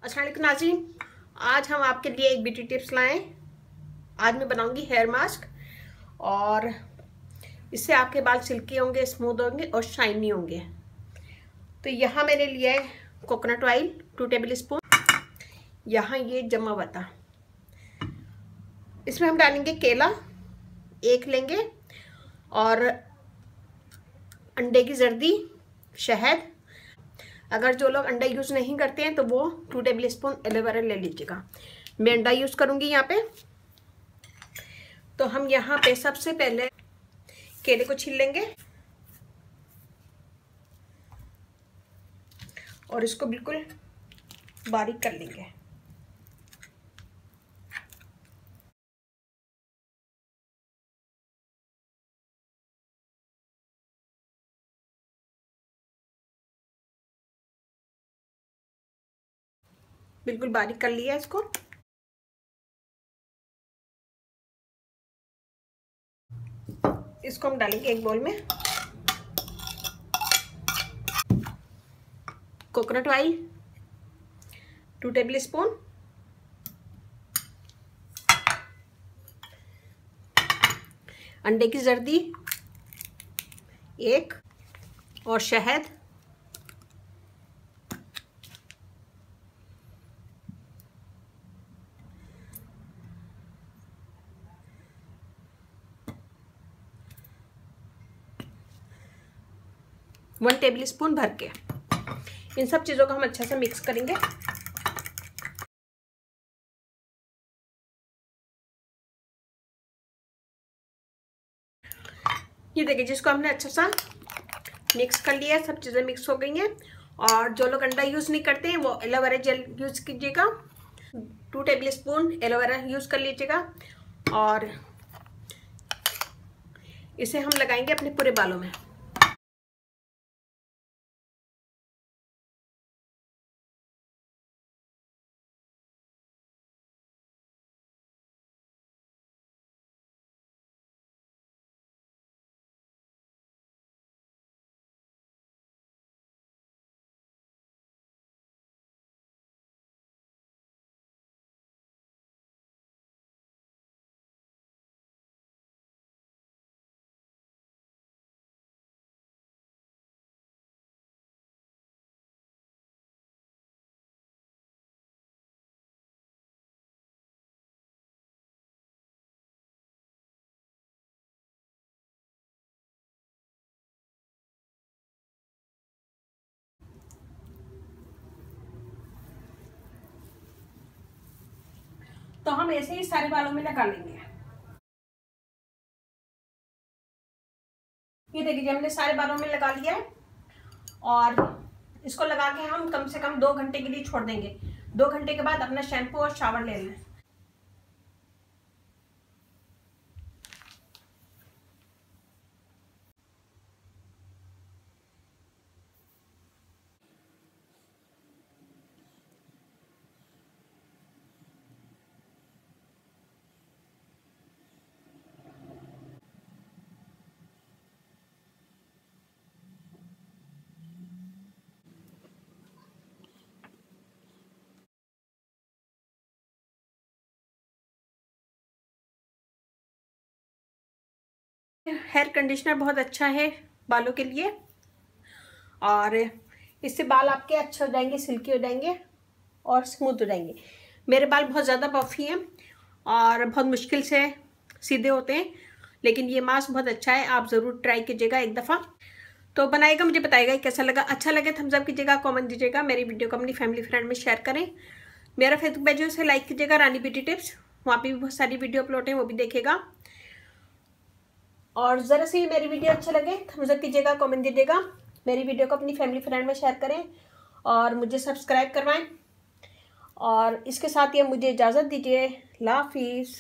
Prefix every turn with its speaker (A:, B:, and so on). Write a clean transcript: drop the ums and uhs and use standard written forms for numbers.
A: अस्सलाम वालेकुम नाज़रीन, आज हम आपके लिए एक ब्यूटी टिप्स लाएं। आज मैं बनाऊंगी हेयर मास्क और इससे आपके बाल सिल्की होंगे, स्मूथ होंगे और शाइनी होंगे। तो यहाँ मैंने लिया है कोकोनट ऑयल 2 टेबल स्पून। यहाँ ये जमा हुआ था। इसमें हम डालेंगे केला 1 लेंगे और अंडे की जर्दी, शहद। अगर जो लोग अंडा यूज़ नहीं करते हैं तो वो 2 टेबल स्पून एलोवेरा ले लीजिएगा। मैं अंडा यूज़ करूँगी यहाँ पे। तो हम यहाँ पे सबसे पहले केले को छील लेंगे और इसको बिल्कुल बारीक कर लेंगे। बिल्कुल बारीक कर लिया इसको। इसको हम डालेंगे एक बाउल में कोकोनट ऑयल 2 टेबल स्पून, अंडे की जर्दी 1 और शहद 1 टेबल स्पून भर के। इन सब चीज़ों को हम अच्छे से मिक्स करेंगे। ये देखिए, जिसको हमने अच्छा सा मिक्स कर लिया है, सब चीज़ें मिक्स हो गई हैं। और जो लोग अंडा यूज़ नहीं करते हैं वो एलोवेरा जेल यूज़ कीजिएगा। 2 टेबल स्पून एलोवेरा यूज़ कर लीजिएगा और इसे हम लगाएंगे अपने पूरे बालों में। तो हम ऐसे ही सारे बालों में लगा लेंगे। ये देखिए, हमने सारे बालों में लगा लिया है और इसको लगा के हम कम से कम 2 घंटे के लिए छोड़ देंगे। 2 घंटे के बाद अपना शैम्पू और शावर ले लें। हेयर कंडीशनर बहुत अच्छा है बालों के लिए और इससे बाल आपके अच्छे हो जाएंगे, सिल्की हो जाएंगे और स्मूथ हो जाएंगे। मेरे बाल बहुत ज़्यादा पफी हैं और बहुत मुश्किल से सीधे होते हैं, लेकिन ये मास्क बहुत अच्छा है। आप ज़रूर ट्राई कीजिएगा एक दफ़ा। तो बनाएगा, मुझे बताइएगा कैसा लगा। अच्छा लगे थम्स अप कीजिएगा, कमेंट दीजिएगा। मेरी वीडियो को अपनी फैमिली फ्रेंड में शेयर करें। मेरा फेसबुक पेज है, उसे लाइक कीजिएगा, रानी ब्यूटी टिप्स। वहाँ पर भी बहुत सारी वीडियो अपलोड है, वो भी देखेगा। और ज़रा सी मेरी वीडियो अच्छे लगे थम्स अप कीजिएगा, कमेंट दीजिएगा। मेरी वीडियो को अपनी फैमिली फ्रेंड में शेयर करें और मुझे सब्सक्राइब करवाएं। और इसके साथ ही मुझे इजाज़त दीजिए। अल्लाह हाफिज़।